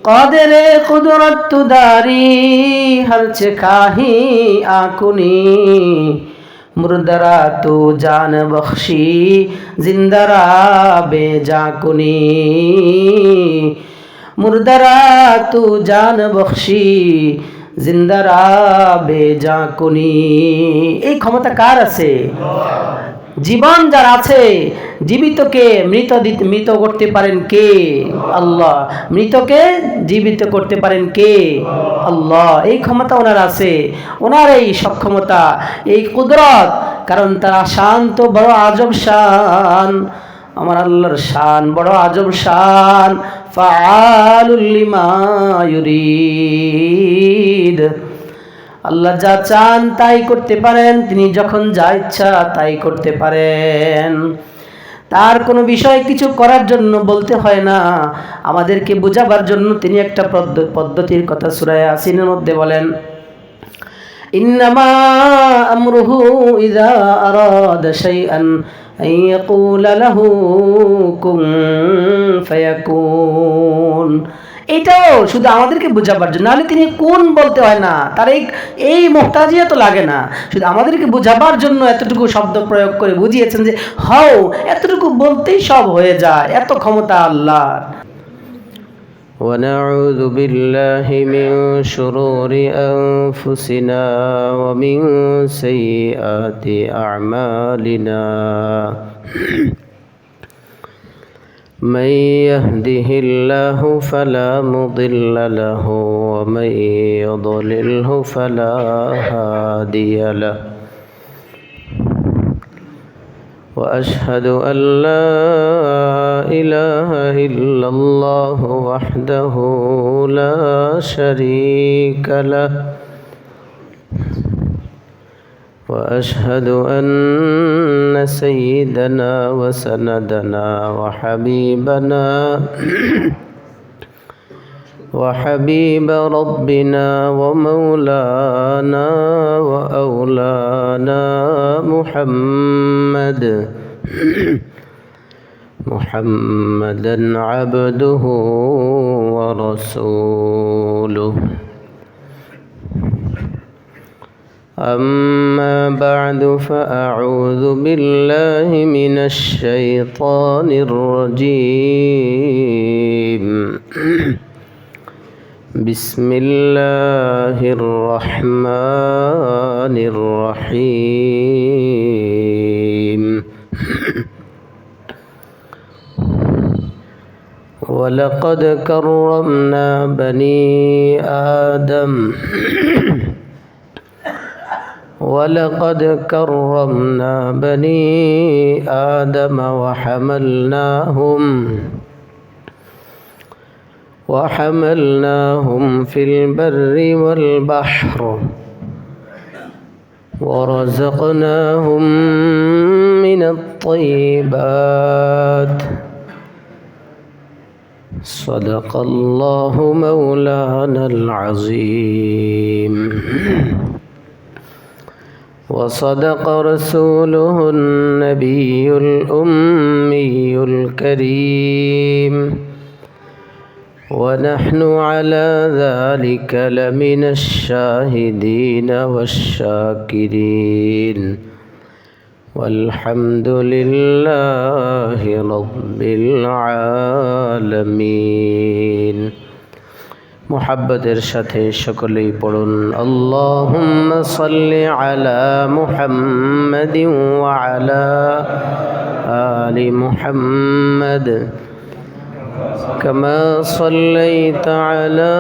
قادر قدرت تو داری ہرچه کاہی آکنی مردرا تو جان بخشی زندرا بے جان کنی مردرا تو جان বখশি জিন্দারা বেজা কুনি। এই ক্ষমতা কার আছে? জীবন যার আছে, জীবিতকে মৃত করতে পারেন কে? আল্লাহ। মৃতকে জীবিত করতে পারেন কে? আল্লাহ। এই ক্ষমতা ওনার আছে, ওনার এই সক্ষমতা, এই কুদরত, কারণ তার শান তো বড় আজব শান। আমার আল্লাহর শান বড় আজব শান। ফাআলুল লিমা ইউরিদ। আল্লাহ যা চান তাই করতে পারেন, তিনি যখন যা ইচ্ছা তাই করতে পারেন। তার কোনো বিষয় কিছু করার জন্য বলতে হয় না, আমাদেরকে বোঝাবার জন্য তিনি একটা পদ্ধতির কথা সূরা ইয়াসিনের মধ্যে বলেন, ইন্নামা আমরুহু ইযা আরাদা শাইআন আন ইয়াকুলা লাহু কুন ফায়াকুন। এটাও শুধু আমাদেরকে বোঝাবার জন্য, নাহলে তিনি কোন বলতে হয় না, তার এই মুহতাজিয়া তো লাগে না। শুধু আমাদেরকে বোঝাবার জন্য এতটুকু শব্দ প্রয়োগ করে বুঝিয়েছেন যে হও, এতটুকু বলতেই সব হয়ে যায়, এত ক্ষমতা আল্লাহর। ونعوذ بالله من شرور أنفسنا ومن سيئات أعمالنا من يهده الله فلا مضل له ومن يضلله فلا هادي له وأشهد أن لا إله إلا الله وحده لا شريك له وأشهد أن سيدنا وسندنا وحبيب ربنا ومولانا وأولانا محمدا عبده ورسوله. أما بعد فأعوذ بالله من الشيطان الرجيم. بسم الله الرحمن الرحيم. ولقد كرمنا بني آدم ولقد كرمنا بني آدم وحملناهم في البر والبحر ورزقناهم من الطيبات صدق الله مولانا العظيم وصدق رسوله النبي الأمي الكريم ونحن على ذلك لمن الشاهدين والشاكرين والحمد لله رب العالمين. মুহাব্বতের সাথে সকলেই পড়ুন আল্লাহুম্মা সাল্লি আলা মুহাম্মাদিন ওয়া আলা আলি মুহাম্মাদ কামা সাল্লাইতা আলা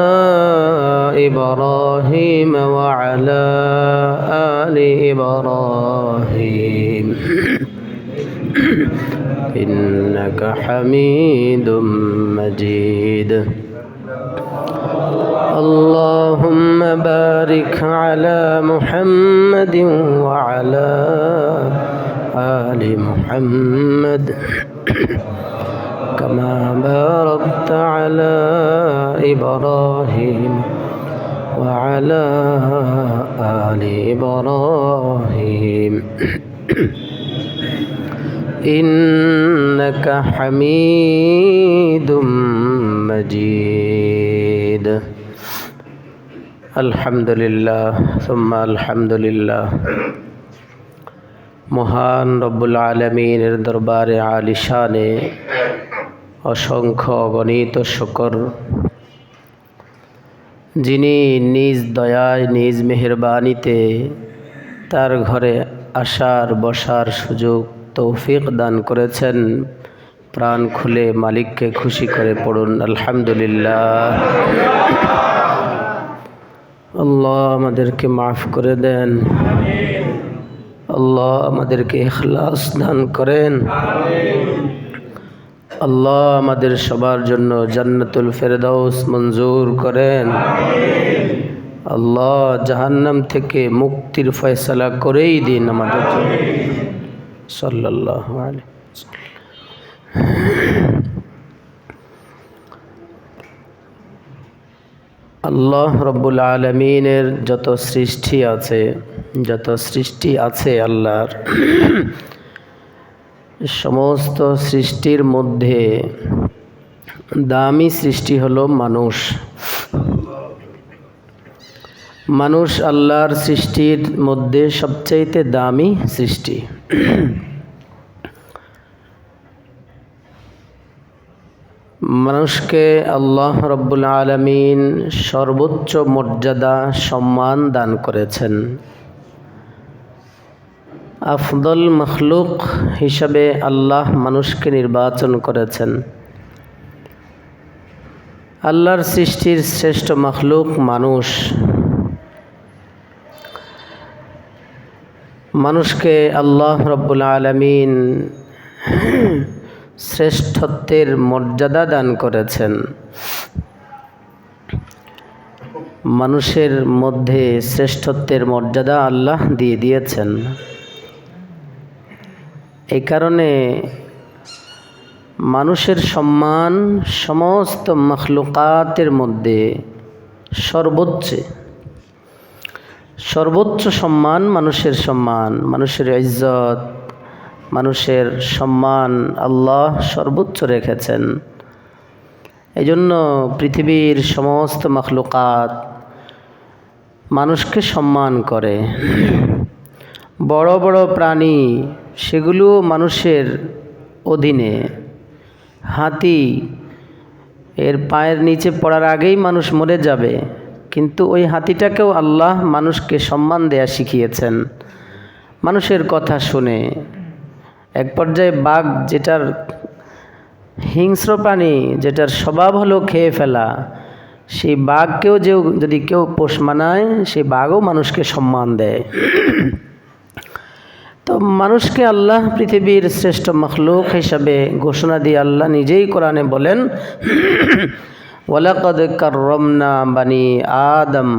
ইব্রাহিম ওয়া আলা আলি ইব্রাহিম ইন্নাকা হামিদুম মাজিদ. اللهم بارك على محمد وعلى آل محمد كما باركت على إبراهيم وعلى آل إبراهيم إنك حميد مجيد. مجيد الحمد لله ثم الحمد لله মহান রব্বুল আলামিনের দরবারে আলিশানে অসংখ্য অগণিত শুকর, যিনি নিজ দয়ায় নিজ মেহেরবানিতে তার ঘরে আসার বসার সুযোগ তৌফিক দান করেছেন। প্রাণ খুলে মালিককে খুশি করে পড়ুন আলহামদুলিল্লাহ। আল্লাহ আমাদেরকে মাফ করে দেন, আল্লাহ আমাদেরকে ইখলাস দান করেন, আল্লাহ আমাদের সবার জন্য জান্নাতুল ফেরদাউস মঞ্জুর করেন, আল্লাহ জাহান্নাম থেকে মুক্তির ফয়সালা করেই দিন আমাদের জন্য। সাল্লাল্লাহু আলাইহি আল্লাহ রব্বুল আলামিনের যত সৃষ্টি আছে আল্লাহর সমস্ত সৃষ্টির মধ্যে দামি সৃষ্টি হলো মানুষ। মানুষ আল্লাহর সৃষ্টির মধ্যে সবচাইতে দামি সৃষ্টি। মানুষকে আল্লাহ রব্বুল আলামিন সর্বোচ্চ মর্যাদা সম্মান দান করেছেন। আফদল মখলুক হিসাবে আল্লাহ মানুষকে নির্বাচন করেছেন। আল্লাহর সৃষ্টির শ্রেষ্ঠ মখলুক মানুষ। মানুষকে আল্লাহ রব্বুল আলামিন শ্রেষ্ঠত্বের মর্যাদা দান করেছেন। মানুষের মধ্যে শ্রেষ্ঠত্বের মর্যাদা আল্লাহ দিয়ে দিয়েছেন। এই কারণে মানুষের সম্মান সমস্ত মখলুকাতের মধ্যে সর্বোচ্চ সম্মান মানুষের সম্মান, মানুষের ইজ্জত, মানুষের সম্মান আল্লাহ সর্বোচ্চ রেখেছেন। এই জন্য পৃথিবীর সমস্ত মখলুকাত মানুষকে সম্মান করে। বড় বড় প্রাণী সেগুলো মানুষের অধীনে। হাতি এর পায়ের নিচে পড়ার আগেই মানুষ মরে যাবে, কিন্তু ওই হাতিটাকেও আল্লাহ মানুষকে সম্মান দেয়া শিখিয়েছেন মানুষের কথা শুনে। এক পর্যায়ে বাঘ, যেটার হিংস্র প্রাণী, যেটার স্বভাব হলো খেয়ে ফেলা, সেই বাঘকেও যদি কেউ পোষ মানায়, সেই বাঘও মানুষকে সম্মান দেয়। তো মানুষকে আল্লাহ পৃথিবীর শ্রেষ্ঠ মখলুক হিসাবে ঘোষণা দিয়ে আল্লাহ নিজেই কোরআনে বলেন, ওয়ালাকাদ কাররামনা বানি আদম,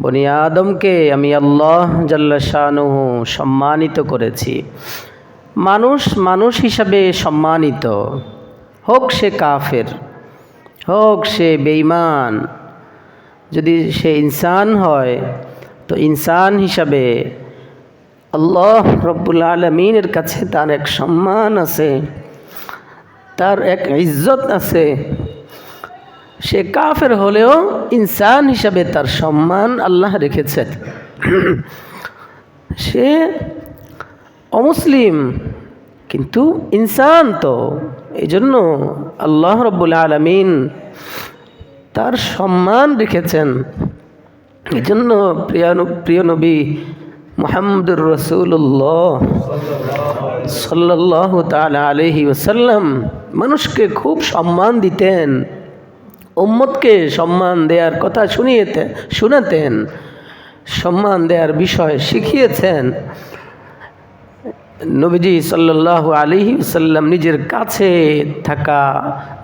বনি আদমকে আমি আল্লাহ জাল্লা শানুহু সম্মানিত করেছি। মানুষ হিসাবে সম্মানিত, হোক সে কাফের, হোক সে বেঈমান। যদি সে ইনসান হয় তো ইনসান হিসাবে আল্লাহ রব্বুল আলামিনের কাছে তার এক সম্মান আছে, তার এক ইজ্জত আছে। সে কাফের হলেও ইনসান হিসাবে তার সম্মান আল্লাহ রেখেছেন। সে অমুসলিম কিন্তু ইনসান তো, এই জন্য আল্লাহ রব্বুল আলামিন তার সম্মান রেখেছেন। এই জন্য প্রিয় নবী মুহাম্মদুর রাসূলুল্লাহ সাল্লাল্লাহু তাআলা আলাইহি ওয়াসাল্লাম মানুষকে খুব সম্মান দিতেন, উম্মতকে সম্মান দেওয়ার কথা শুনাতেন, সম্মান দেওয়ার বিষয় শিখিয়েছেন। নবীজি সাল্লাল্লাহু আলাইহি ওয়াসাল্লাম নিজের কাছে থাকা,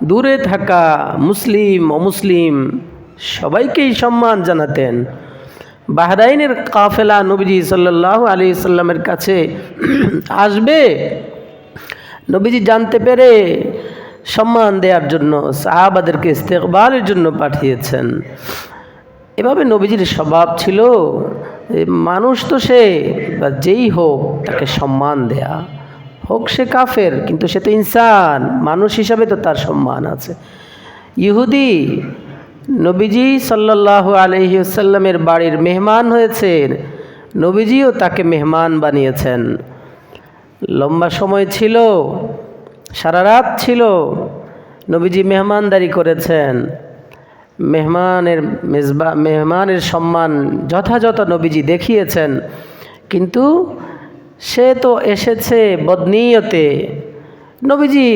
দূরে থাকা, মুসলিম অমুসলিম সবাইকেই সম্মান জানাতেন। বাহরাইনের কাফেলা নবীজি সাল্লাল্লাহু আলাইহি ওয়াসাল্লামের কাছে আসবে, নবীজি জানতে পেরে সম্মান দেওয়ার জন্য সাহাবাদেরকে ইস্তেকবালের জন্য পাঠিয়েছেন। এভাবে নবীজির স্বভাব ছিল মানুষ তো সে বা যেই হোক তাকে সম্মান দেয়া, হোক সে কাফের কিন্তু সে তো ইনসান, মানুষ হিসাবে তো তার সম্মান আছে। ইহুদি নবীজি সাল্লাল্লাহু আলাইহি ওয়াসাল্লামের বাড়ির মেহমান হয়েছেন, নবীজিও তাকে মেহমান বানিয়েছেন। লম্বা সময় ছিল, সারা রাত ছিল, নবীজি মেহমানদারি করেছেন। মেহমানের সম্মান যথাযথ নবীজি দেখিয়েছেন। কিন্তু সে তো এসেছে বদনিয়তে, নবীজি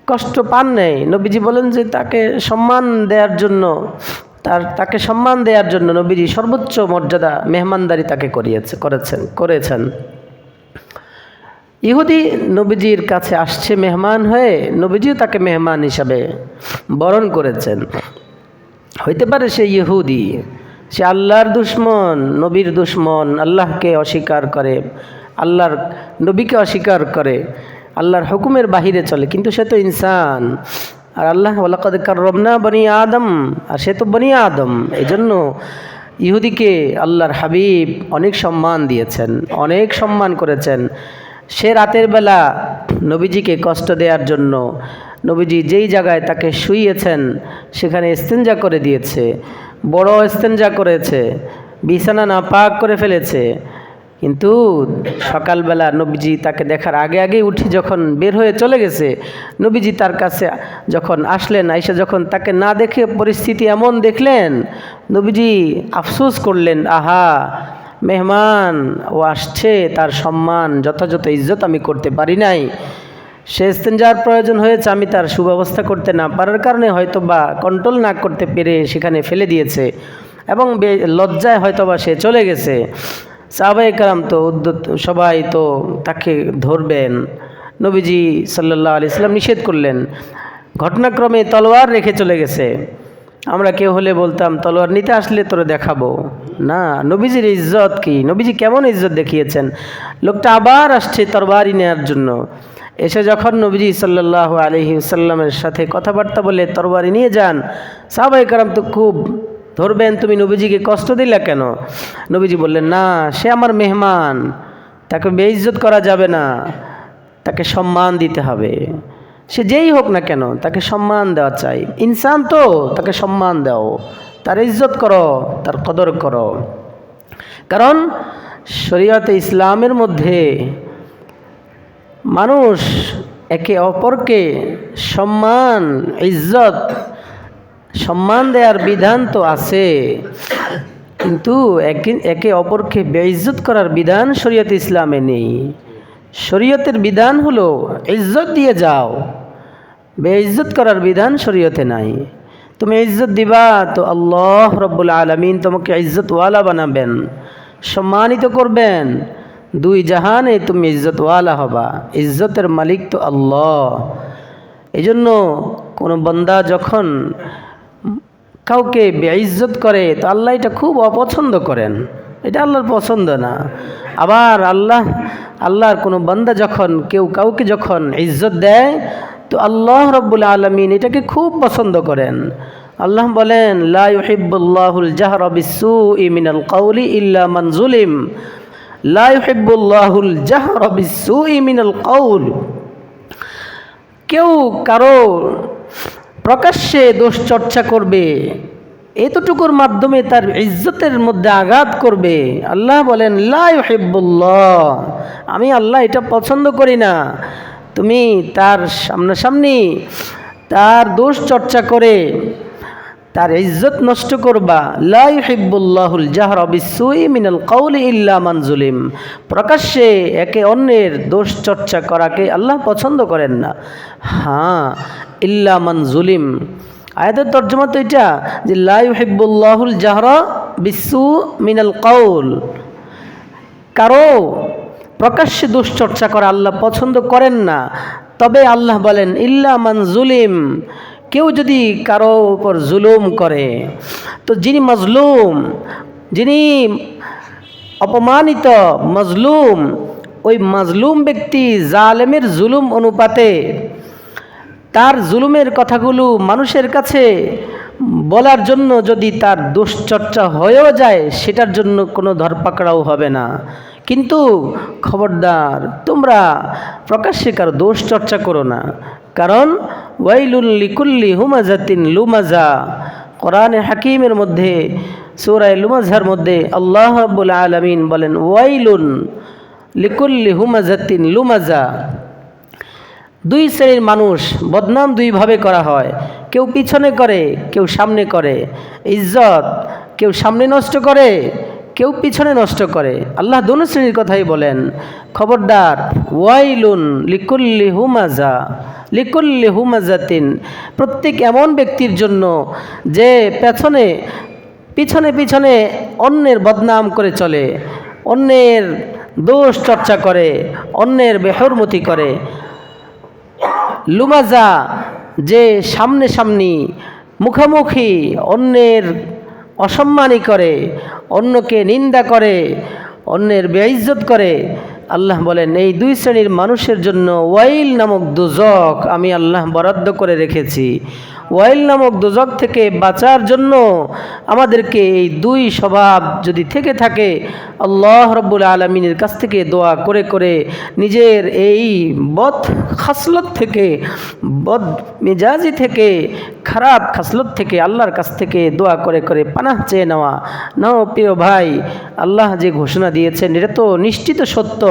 কষ্ট পান নাই। নবীজি বলেন যে তাকে সম্মান দেওয়ার জন্য, তাকে সম্মান দেওয়ার জন্য নবীজি সর্বোচ্চ মর্যাদা মেহমানদারি তাকে করেছেন। ইহুদি নবীজির কাছে আসছে মেহমান হয়ে, নবীজিও তাকে মেহমান হিসাবে বরণ করেছেন। হইতে পারে সে ইহুদি, সে আল্লাহর দুশ্মন, নবীর দুশ্মন, আল্লাহকে অস্বীকার করে, আল্লাহর নবীকে অস্বীকার করে, আল্লাহর হুকুমের বাহিরে চলে, কিন্তু সে তো ইনসান। আর আল্লাহ ওয়ালাকাদ কাররামনা বনি আদম, আর সে তো বনি আদম। এই জন্য ইহুদিকে আল্লাহর হাবিব অনেক সম্মান দিয়েছেন, অনেক সম্মান করেছেন। সে রাতের বেলা নবীজিকে কষ্ট দেওয়ার জন্য নবীজি যেই জায়গায় তাকে শুইয়েছেন সেখানে ইস্তেঞ্জা করে দিয়েছে, বড় ইস্তেঞ্জা করেছে, বিছানা নাপাক করে ফেলেছে। কিন্তু সকালবেলা নবীজি তাকে দেখার আগে আগেই উঠে যখন বের হয়ে চলে গেছে, নবীজি তার কাছে যখন আসলেন, আইসা যখন তাকে না দেখে পরিস্থিতি এমন দেখলেন, নবীজি আফসোস করলেন, আহা, মেহমান ও আসছে, তার সম্মান যথাযথ ইজ্জত আমি করতে পারি নাই। সে ইস্তেঞ্জার প্রয়োজন হয়েছে, আমি তার সুব্যবস্থা করতে না পারার কারণে হয়তো বা কন্ট্রোল না করতে পেরে সেখানে ফেলে দিয়েছে, এবং লজ্জায় হয়তো বা সে চলে গেছে। সাহাবায়ে কেরাম তো সবাই তো তাকে ধরবেন, নবীজি সাল্লাল্লাহু আলাইহি সাল্লাম নিষেধ করলেন। ঘটনাক্রমে তলোয়ার রেখে চলে গেছে। আমরা কেউ হলে বলতাম তলোয়ার নিতে আসলে তোরে দেখাবো না। নবীজির ইজ্জত কি, নবীজি কেমন ইজ্জত দেখিয়েছেন। লোকটা আবার আসছে তরবারি নেওয়ার জন্য, এসে যখন নবীজি সাল্লাল্লাহু আলাইহি ওয়াসাল্লামের সাথে কথাবার্তা বলে তরবারি নিয়ে যান, সাহাবায়ে কেরাম তো খুব ধরবেন, তুমি নবীজিকে কষ্ট দিলা কেন? নবীজি বললেন, না, সে আমার মেহমান, তাকে বেইজ্জত করা যাবে না, তাকে সম্মান দিতে হবে। সে যেই হোক না কেন তাকে সম্মান দেওয়া চাই। ইনসান তো, তাকে সম্মান দাও, তার ইজ্জত করো, তার কদর করো। কারণ শরীয়তে ইসলামের মধ্যে মানুষ একে অপরকে সম্মান, ইজ্জত, সম্মান দেওয়ার বিধান তো আছে, কিন্তু একে অপরকে বেইজ্জত করার বিধান শরীয়তে ইসলামে নেই। শরীয়তের বিধান হলো ইজ্জত দিয়ে যাও, বেইজ্জত করার বিধান শরীয়তে নাই। তুমি ইজ্জত দিবা তো আল্লাহ রব্বুল আলামিন তোমাকে ইজ্জতওয়ালা বানাবেন, সম্মানিত করবেন, দুই জাহানে তুমি ইজ্জতওয়ালা হবা। ইজ্জতের মালিক তো আল্লাহ। এই জন্য কোনো বান্দা যখন কাউকে বেইজ্জত করে তো আল্লাহ এটা খুব অপছন্দ করেন, এটা আল্লাহর পছন্দ না। আবার আল্লাহর কোনো বান্দা যখন কাউকে যখন ইজ্জত দেয় তো আল্লাহ রব্বুল আলামিন এটাকে খুব পছন্দ করেন। আল্লাহ বলেন, লা ইউহিব্বুল্লাহুল জাহরা বিসসুই মিনাল কাউলি ইল্লা মান যুলিম। লা ইউহিব্বুল্লাহুল জাহরা বিসসুই মিনাল কাউল। কেউ কারো প্রকাশ্যে দোষ চর্চা করবে, এতটুকুর মাধ্যমে তার ইজ্জতের মধ্যে আঘাত করবে, আল্লাহ বলেন লা ইউহিব্বুল্লাহ, আমি আল্লাহ এটা পছন্দ করি না। তুমি তার সামনাসামনি তার দোষ চর্চা করে তার ইজ্জত নষ্ট করবা। লা ইউহিব্বুল্লাহুল জাহরা বিসসুই মিনাল কাউলি ইল্লা মান যুলিম। প্রকাশ্যে একে অন্যের দোষ চর্চা করাকে আল্লাহ পছন্দ করেন না। হ্যাঁ, ইল্লা মান যুলিম, আয়াতের তর্জমা তো এটা যে লা ইউহিব্বুল্লাহুল জাহরা বিসসু মিনাল কাউল, কারো প্রকাশ্যে দুশ্চর্চা করা আল্লাহ পছন্দ করেন না। তবে আল্লাহ বলেন ইল্লা মান যুলিম, কেউ যদি কারো উপর জুলুম করে, তো যিনি মজলুম, যিনি অপমানিত মজলুম, ওই মজলুম ব্যক্তি জালেমের জুলুম অনুপাতে তার জুলুমের কথাগুলো মানুষের কাছে বলার জন্য যদি তার দুশ্চর্চা হয়েও যায়, সেটার জন্য কোনো ধরপাকড়াও হবে না। কিন্তু খবরদার, তোমরা প্রকাশ্যে কারো দোষ চর্চা করো না, কারণ ওয়াইলুল লিকুল্লি হুমাজাতিন লুমাজা, কোরআনে হাকিমের মধ্যে সূরা লুমাজার মধ্যে আল্লাহ রাব্বুল আলামিন বলেন, ওয়াইলুন লিকুল্লি হুমাজাতিন লুমাজা। দুই শ্রেণীর মানুষ বদনাম দুইভাবে করা হয়, কেউ পিছনে করে, কেউ সামনে করে। ইজ্জত কেউ সামনে নষ্ট করে, কেউ পিছনে নষ্ট করে। আল্লাহ দোনো শ্রেণীর কথাই বলেন। খবরদার, ওয়াইলুন লিকুল্লি হুমাজা লিকুল্লি হুমাজাতিন, প্রত্যেক এমন ব্যক্তির জন্য যে পিছনে পিছনে অন্যের বদনাম করে চলে, অন্যের দোষ চর্চা করে, অন্যের বেহরমতি করে। লুমাজা, যে সামনে সামনি মুখামুখি অন্যের অসম্মানী করে, অন্যকে নিন্দা করে, অন্যের বেইজ্জত করে। আল্লাহ বলেন, এই দুই শ্রেণীর মানুষের জন্য ওয়াইল নামক দোজক আমি আল্লাহ বরাদ্দ করে রেখেছি। ওয়াইল নামক দোজক থেকে বাঁচার জন্য আমাদেরকে এই দুই স্বভাব যদি থেকে থাকে, আল্লাহ রাব্বুল আলামিনের কাছ থেকে দোয়া করে করে নিজের এই বদ খাসলত থেকে, বদ মেজাজি থেকে, খারাপ খাসলত থেকে আল্লাহর কাছ থেকে দোয়া করে করে পানাহ চেয়ে নেওয়া। নাও প্রিয় ভাই, আল্লাহ যে ঘোষণা দিয়েছেন এটা তো নিশ্চিত সত্য,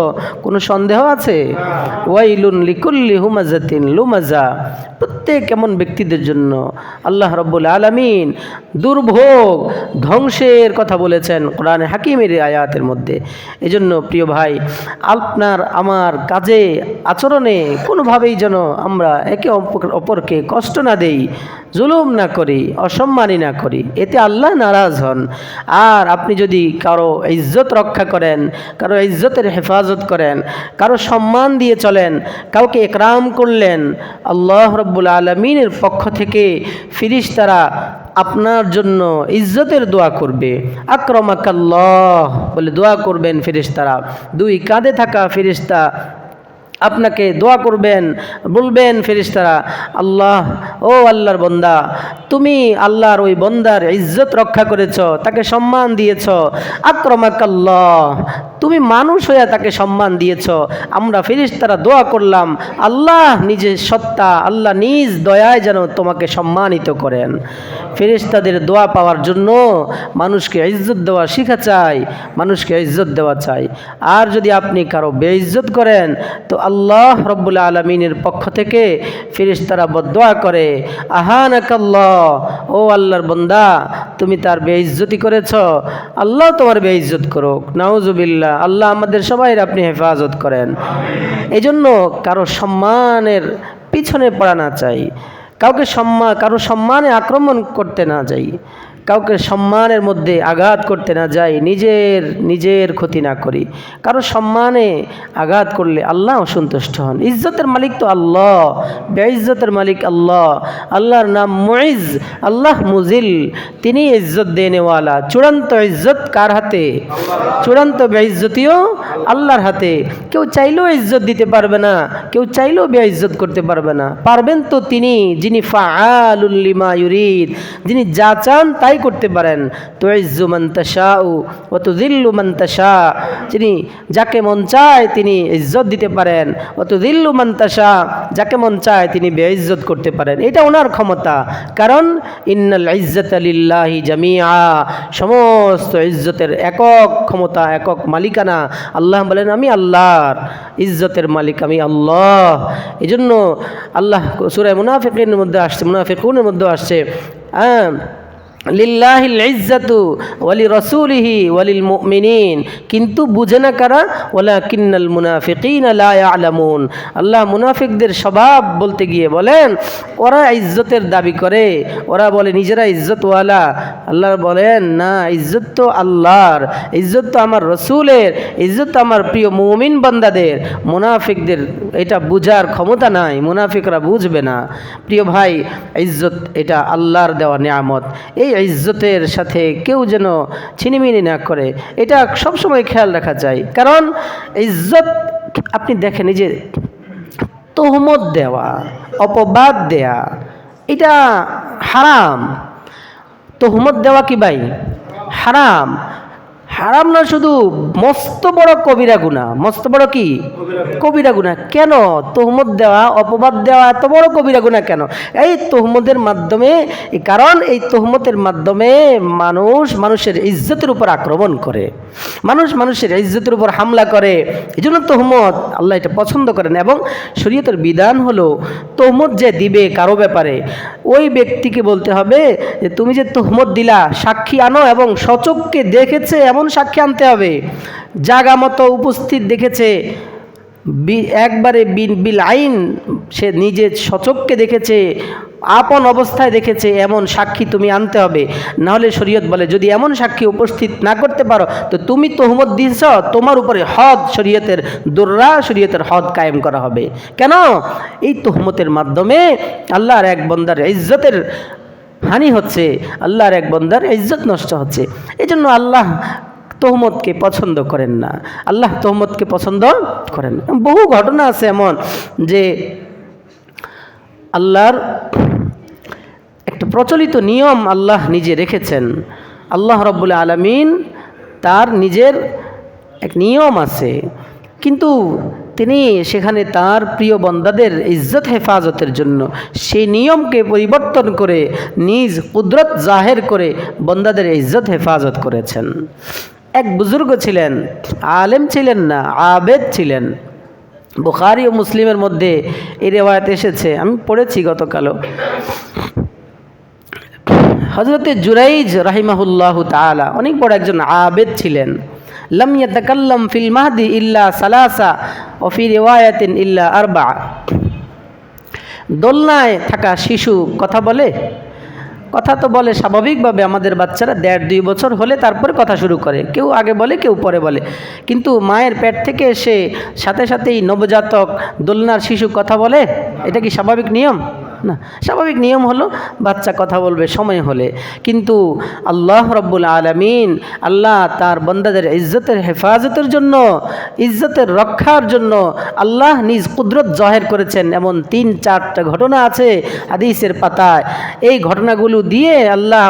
কোনো সন্দেহ আছে? ওয়াইলুন লিকুল্লি হুমাজাতিন লুমাজা, প্রত্যেক এমন ব্যক্তিদের জন্য আল্লাহ রাব্বুল আলামিন দুর্ভোগ ধ্বংসের কথা বলেছেন কোরআনে হাকিমের আয়াতের মধ্যে। এজন্য প্রিয় ভাই, আপনার আমার কাজে আচরণে কোনোভাবেই যেন আমরা একে অপরকে কষ্ট না দেই, জুলুম না করি, অসম্মানী না করি, এতে আল্লাহ নারাজ হন। আর আপনি যদি কারো ইজ্জত রক্ষা করেন, কারো ইজ্জতের হেফাজত করেন, কারো সম্মান দিয়ে চলেন, কাউকে একরাম করলেন, আল্লাহ রাব্বুল আলামিনের পক্ষ থেকে ফেরেশতারা আপনার জন্য ইজ্জতের দোয়া করবে। আকরামাকাল্লাহ বলে দোয়া করবেন ফেরেশতারা। দুই কাঁধে থাকা ফেরেশতা আপনাকে দোয়া করবেন, বলবেন ফেরেশতারা, আল্লাহ, ও আল্লাহর বন্দা, তুমি আল্লাহর ওই বন্দার ইজ্জত রক্ষা করেছ, তাকে সম্মান দিয়েছ। আকরামাকাল্লাহ, তুমি মানুষ হয়ে তাকে সম্মান দিয়েছ। আমরা ফেরেশতারা দোয়া করলাম, আল্লাহ নিজের সত্তা, আল্লাহ নিজ দয়ায় যেন তোমাকে সম্মানিত করেন। ফেরেশতাদের দোয়া পাওয়ার জন্য মানুষকে ইজ্জত দেওয়া শিখা চাই, মানুষকে ইজ্জত দেওয়া চাই। আর যদি আপনি কারো বেইজ্জত করেন তো আল্লাহ রাব্বুল আলামিনের পক্ষ থেকে ফেরেশতারা বদদোয়া করে, আহানাকাল্লাহ, ও আল্লাহর বান্দা, তুমি তার বেইজ্জতি করেছ, আল্লাহ তোমার বেইজ্জত করুক। নাউজুবিল্লাহ, আল্লাহ আমাদের সবাইয়ের আপনি হেফাজত করেন। এই জন্য কারো সম্মানের পিছনে পড়া না চাই, কারো সম্মানে আক্রমণ করতে না যাই, কাউকে সম্মানের মধ্যে আঘাত করতে না যাই, নিজের ক্ষতি না করি। কারো সম্মানে আঘাত করলে আল্লাহ অসন্তুষ্ট হন। ইজ্জতের মালিক তো আল্লাহ, বেইজ্জতের মালিক আল্লাহ। আল্লাহর নাম মুইজ, আল্লাহ মুজিল, তিনি ইজ্জত দেনেওয়ালা। চূড়ান্ত ইজ্জত কার হাতে? চূড়ান্ত বেইজ্জতিও আল্লাহর হাতে। কেউ চাইলেও ইজ্জত দিতে পারবে না, কেউ চাইলেও বেইজ্জত করতে পারবে না। পারবেন তো তিনি, যিনি ফাআলুল লিমা ইউরিদ, যিনি যা চান তাই করতে পারেন। তুইজ্জু মান তাশাউ ওয়া তুযিল্লু মান তাশা, যিনি যাকে মন চায় তিনি ইজ্জত দিতে পারেন। ওয়া তুযিল্লু মান তাশা, যাকে মন চায় তিনি বেইজ্জত করতে পারেন। এটা ওনার ক্ষমতা। কারণ ইন্নাল ইজ্জাতা লিল্লাহি জামিআ, সমস্ত ইজ্জতের একক ক্ষমতা, একক মালিকানা আল্লাহ বলেন, আমি আল্লাহর ইজ্জতের মালিক, আমি আল্লাহ। এজন্য আল্লাহ সূরা মুনাফিকুনের মধ্যে আসছে লিল্লাহিল ইজ্জাতু ওয়ালি রাসূলিহি ওয়ালিল মুমিনিন, কিন্তু বুঝে না কারা? ওয়ালাকিন্নাল মুনাফিকিনা লা ইয়ালামুন। আল্লাহ মুনাফিকদের স্বভাব বলতে গিয়ে বলেন, ওরা ইজ্জতের দাবি করে, ওরা বলে নিজেরা ইজ্জতওয়ালা। আল্লাহ বলেন, না, ইজ্জত তো আল্লাহর, ইজ্জত তো আমার রসুলের, ইজ্জত তো আমার প্রিয় মুমিন বান্দাদের। মুনাফিকদের এটা বুঝার ক্ষমতা নাই, মুনাফিকরা বুঝবে না। প্রিয় ভাই, ইজ্জত এটা আল্লাহর দেওয়া নিয়ামত। এই ইজ্জতের সাথে কেউ যেন ছিনিমিনি না করে, এটা সবসময় খেয়াল রাখা চাই। কারণ ইজ্জত আপনি দেখেন, এই যে তোহমত দেওয়া, অপবাদ দেয়া, এটা হারাম। তোহমত দেওয়া কি ভাই? হারাম। হারাম না শুধু, মস্ত বড় কবিরা গুনাহ। মস্ত বড় কি কবিরা গুনাহ। কেন তহমত দেওয়া, অপবাদ দেওয়া এত বড় কবিরা গুনাহ কেন? এই তহমতের মাধ্যমে, কারণ এই তহমতের মাধ্যমে মানুষের ইজ্জতের উপর আক্রমণ করে, মানুষের ইজ্জতের উপর হামলা করে। এই জন্য তহমত আল্লাহ এটা পছন্দ করেন। এবং শরীয়তের বিধান হলো তহমত যে দিবে কারো ব্যাপারে, ওই ব্যক্তিকে বলতে হবে যে তুমি যে তহমত দিলা সাক্ষী আনো, এবং সচক্ষে দেখেছে এমন সাক্ষী আনতে হবে, জাগা মতো উপস্থিত দেখেছে, একবারে বিল আইন, সে নিজে সচক্ষে দেখেছে, আপন অবস্থায় দেখেছে, এমন সাক্ষী তুমি আনতে হবে। নাহলে শরীয়ত বলে যদি এমন সাক্ষী উপস্থিত না করতে পারো তো তুমি তহমত দিয়েছ, তোমার উপরে হদ, শরীয়তের দুররা, শরীয়তের হদ কায়েম করা হবে। কেন? এই তহমতের মাধ্যমে আল্লাহর এক বান্দার ইজ্জতের হানি হচ্ছে, আল্লাহর এক বান্দার ইজ্জত নষ্ট হচ্ছে। এই জন্য আল্লাহ তহমতকে পছন্দ করেন না, আল্লাহ তহমতকে পছন্দ করেন না। বহু ঘটনা আছে এমন যে আল্লাহর একটা প্রচলিত নিয়ম আল্লাহ নিজে রেখেছেন। আল্লাহ রাব্বুল আলামিন তার নিজের এক নিয়ম আছে, কিন্তু তিনি সেখানে তার প্রিয় বান্দাদের ইজ্জত হেফাজতের জন্য সেই নিয়মকে পরিবর্তন করে নিজ কুদরত জাহের করে বান্দাদের ইজ্জত হেফাজত করেছেন। এক বুজুর্গ ছিলেন, আলেম ছিলেন না, আবেদ ছিলেন। বুখারী ও মুসলিমের মধ্যে এই রিওয়ায়াত এসেছে, আমি পড়েছি গতকালও। হযরতে জুরাইজ রাহিমাহুল্লাহু তাআলা অনেক বড় একজন আবেদ ছিলেন। লাম ইয়াতাকাল্লাম ফিল মাহদি ইল্লা সালাসা ওয়া ফি রিওয়ায়াতিন ইল্লা আরবা। দোলনায় থাকা শিশু কথা বলে? কথা তো বলে স্বাভাবিকভাবে, আমাদের বাচ্চারা 1.5-2 বছর হলে তারপরে কথা শুরু করে, কেউ আগে বলে কেউ পরে বলে। কিন্তু মায়ের পেট থেকে এসে সাথে সাথেই নবজাতক দোলনার শিশু কথা বলে? এটা কি স্বাভাবিক নিয়ম? না। স্বাভাবিক নিয়ম হলো বাচ্চা কথা বলবে সময় হলে। কিন্তু আল্লাহ রাব্বুল আলামিন, আল্লাহ তার বান্দাদের ইজ্জতের হেফাজতের জন্য, ইজ্জতের রক্ষার জন্য আল্লাহ নিজ কুদরত জাহির করেছেন। এমন 3-4টা ঘটনা আছে হাদিসের পাতায়। এই ঘটনাগুলো দিয়ে আল্লাহ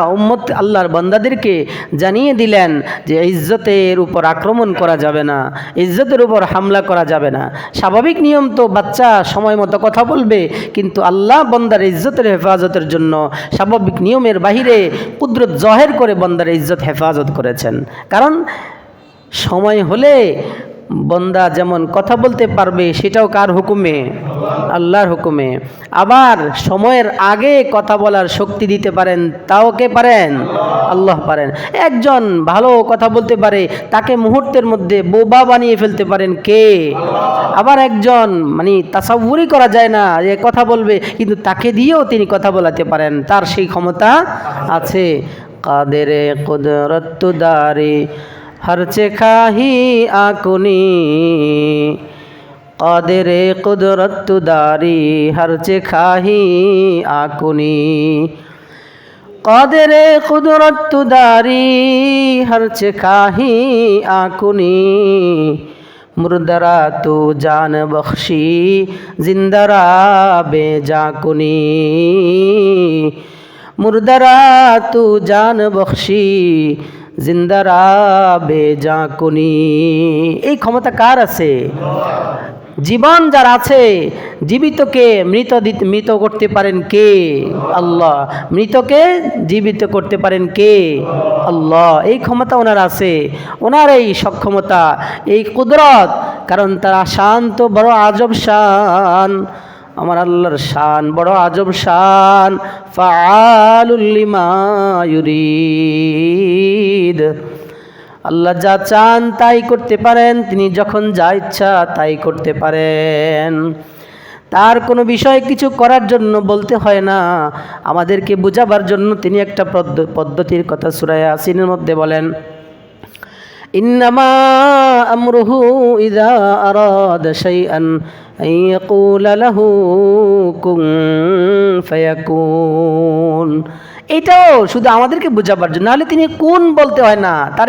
আল্লাহর বান্দাদেরকে জানিয়ে দিলেন যে ইজ্জতের উপর আক্রমণ করা যাবে না, ইজ্জতের উপর হামলা করা যাবে না। স্বাভাবিক নিয়ম তো বাচ্চা সময় মতো কথা বলবে, কিন্তু আল্লাহ বান্দার ইজ্জতের হেফাজতের জন্য স্বাভাবিক নিয়মের বাহিরে কুদরত জাহির করে বান্দার ইজ্জত হেফাজত করেছেন। কারণ সময় হলে বান্দা যেমন কথা বলতে পারবে, সেটাও কার হুকুমে? আল্লাহর হুকুমে। আবার সময়ের আগে কথা বলার শক্তি দিতে পারেন, তাও কে পারেন? আল্লাহ পারেন। একজন ভালো কথা বলতে পারে, তাকে মুহূর্তের মধ্যে বোবা বানিয়ে ফেলতে পারেন কে? আবার একজন তাসাউরই করা যায় না যে কথা বলবে, কিন্তু তাকে দিয়েও তিনি কথা বলাতে পারেন, তার সেই ক্ষমতা আছে। কাদেরে কুদরত দারে হরচে খাহি আকুনি, কাদেরে কুদরত দারি হরচে খাহি আকুনি, কাদেরে কুদরত দারি হরচে খাহি আকুনি, মুর্দারা তু জান বখশি জিন্দারা বেজা কুনি, মুর্দারা তু জান বখশি জিন্দারা বেজা কুনি। এই ক্ষমতা কার আছে? জীবন যার আছে, জীবিতকে মৃত করতে পারেন কে? আল্লাহ। মৃতকে জীবিত করতে পারেন কে? আল্লাহ। এই ক্ষমতা ওনার আছে, ওনার এই সক্ষমতা, এই কুদরত। কারণ তার শান তো বড় আজব শান, আমার আল্লাহর শান বড় আজব শান। ফাআলুল লিমা ইউরিদ। আল্লাহ যা চান তাই করতে পারেন, তিনি যখন যা ইচ্ছা তাই করতে পারেন। তার কোনো বিষয় কিছু করার জন্য বলতে হয় না, আমাদেরকে বুঝাবার জন্য তিনি একটা পদ্ধতির কথা সূরা ইয়াসিনের মধ্যে বলেন, ইন্নামা আমরুহু ইযা আরাদা শাইআন আন ইয়াকুলা লাহু কুন ফায়াকুন। এটাও শুধু আমাদেরকে বোঝাবার জন্য, নাহলে তিনি কোন বলতে হয় না, তার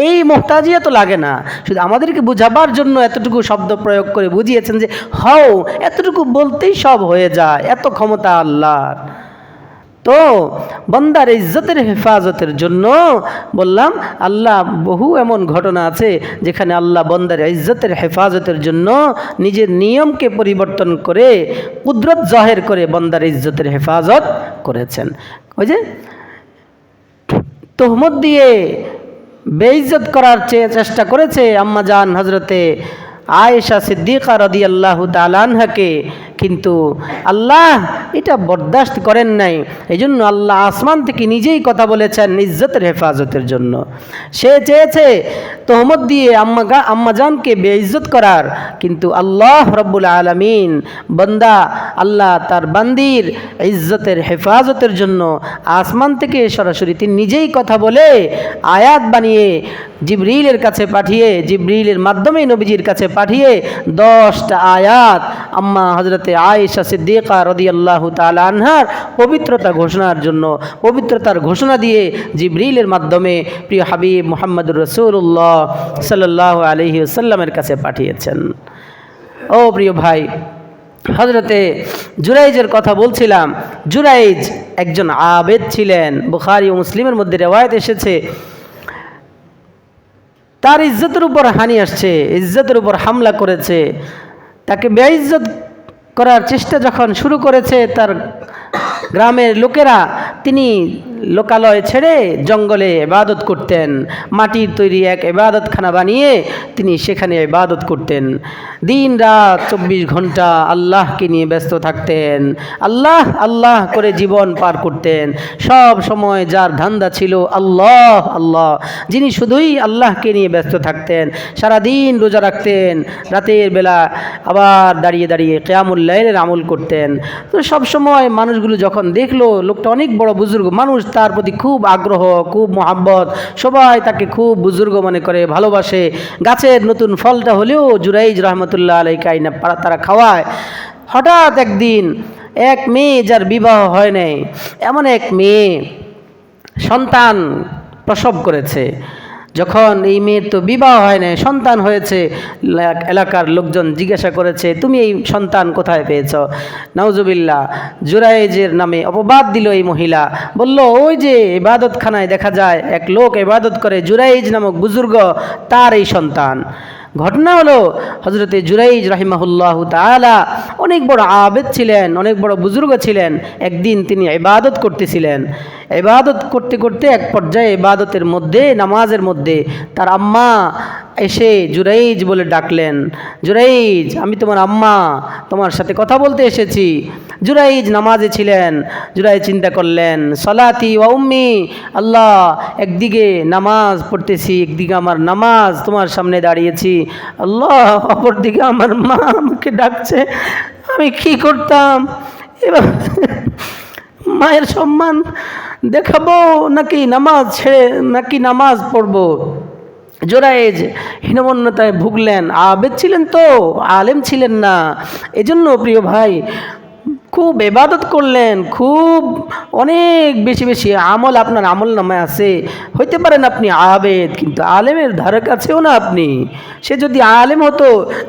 এই মুহতাজিয়া তো লাগে না। শুধু আমাদেরকে বোঝাবার জন্য এতটুকু শব্দ প্রয়োগ করে বুঝিয়েছেন যে হও, এতটুকু বলতেই সব হয়ে যায়, এত ক্ষমতা আল্লাহর। তো বান্দার ইজ্জতের হেফাজতের জন্য বললাম আল্লাহ বহু এমন ঘটনা আছে যেখানে আল্লাহ বান্দার ইজ্জতের হেফাজতের জন্য নিজের নিয়মকে পরিবর্তন করে কুদরত জাহের করে বান্দার ইজ্জতের হেফাজত করেছেন। ওই যে তোহমত দিয়ে বেইজ্জত করার চেষ্টা করেছে আম্মা জান হজরতে আয়েশা সিদ্দিকা রাদিয়াল্লাহু তাআলা আনহাকে, কিন্তু আল্লাহ এটা বরদাস্ত করেন নাই। এই জন্য আল্লাহ আসমান থেকে নিজেই কথা বলেছেন ইজ্জতের হেফাজতের জন্য। সে চেয়েছে তোহমত দিয়ে আম্মাজানকে বেইজ্জত করার, কিন্তু আল্লাহ রব্বুল আলামিন বান্দা আল্লাহ তার বান্দির ইজ্জতের হেফাজতের জন্য আসমান থেকে সরাসরি তিনি নিজেই কথা বলে আয়াত বানিয়ে জিবরিলের কাছে পাঠিয়ে, জিবরিলের মাধ্যমে নবীজির কাছে পাঠিয়ে 10টা আয়াত আম্মা হজরতে আয়েশা সিদ্দিকা রাদিয়াল্লাহু তাআলা আনহার পবিত্রতা ঘোষণার জন্য, পবিত্রতার ঘোষণা দিয়ে জিবরিলের মাধ্যমে প্রিয় হাবিব মুহাম্মদুর রাসূলুল্লাহ সাল্লাল্লাহু আলাইহি ওয়াসাল্লামের কাছে পাঠিয়েছেন। ও প্রিয় ভাই, হজরতে জুরাইজের কথা বলছিলাম। জুরাইজ একজন আবেদ ছিলেন। বুখারী ও মুসলিমের মধ্যে রিওয়ায়াত এসেছে তার ইজ্জতের উপর হানি আসছে, ইজ্জতের উপর হামলা করেছে, তাকে বেইজ্জত করার চেষ্টা যখন শুরু করেছে তার গ্রামের লোকেরা, তিনি লোকালয় ছেড়ে জঙ্গলে ইবাদত করতেন। মাটির তৈরি এক ইবাদতখানা বানিয়ে তিনি সেখানে ইবাদত করতেন। দিন রাত 24 ঘন্টা আল্লাহকে নিয়ে ব্যস্ত থাকতেন, আল্লাহ আল্লাহ করে জীবন পার করতেন। সব সময় যার ধান্দা ছিল আল্লাহ আল্লাহ, যিনি শুধুই আল্লাহকে নিয়ে ব্যস্ত থাকতেন। সারাদিন রোজা রাখতেন, রাতের বেলা আবার দাঁড়িয়ে দাঁড়িয়ে কিয়ামুল লাইলের আমল করতেন। তো সব সময় মানুষগুলো যখন দেখলো লোকটা অনেক বড় বুজুর্গ মানুষ, তার প্রতি খুব আগ্রহ, খুব মোহাব্বত, সবাই তাকে খুব বুজুর্গ মনে করে, ভালোবাসে। গাছের নতুন ফলটা হলেও জুরাইজ রহমতুল্লাহ আলাইহি আইনা তারা খাওয়ায়। হঠাৎ একদিন এক মেয়ে, যার বিবাহ হয় নাই, এমন এক মেয়ে সন্তান প্রসব করেছে। যখন এই মেয়ের তো বিবাহ হয় নাই, সন্তান হয়েছে, এলাকার লোকজন জিজ্ঞাসা করেছে তুমি এই সন্তান কোথায় পেয়েছ? নাউজুবিল্লাহ, জুরাইজের নামে অপবাদ দিল এই মহিলা। বলল ওই যে ইবাদতখানায় দেখা যায় এক লোক ইবাদত করে, জুরাইজ নামক বুজুর্গ, তার এই সন্তান। ঘটনা হলো হজরতে জুরাইজ রাহিমাহুল্লাহ তাআলা অনেক বড় আবেদ ছিলেন, অনেক বড় বুজুর্গ ছিলেন। একদিন তিনি ইবাদত করতেছিলেন। ইবাদত করতে করতে এক পর্যায়ে ইবাদতের মধ্যে, নামাজের মধ্যে তার আম্মা এসে জুরাইজ বলে ডাকলেন, জুরাইজ আমি তোমার আম্মা, তোমার সাথে কথা বলতে এসেছি। জুরাইজ নামাজে ছিলেন। জুরাইজ চিন্তা করলেন সলাতি ওয়া উম্মি, আল্লাহ একদিকে নামাজ পড়তেছি, একদিকে আমার নামাজ তোমার সামনে দাঁড়িয়েছি, আল্লাহ অপরদিকে আমার মা আমাকে ডাকছে, আমি কি করতাম? এবার মায়ের সম্মান দেখাবো নাকি নামাজ ছেড়ে, নাকি নামাজ পড়বো? জুরাইজ হীনমন্যতায় ভুগলেন। আবেদ ছিলেন তো, আলেম ছিলেন না। এজন্য প্রিয় ভাই খুব ইবাদত করলেন, খুব অনেক বেশি বেশি আমল আপনার আমল নামায় আছে। হইতে পারেন আপনি আবেদ, কিন্তু আলেমের ধারে কাছেও না আপনি। সে যদি আলেম হতো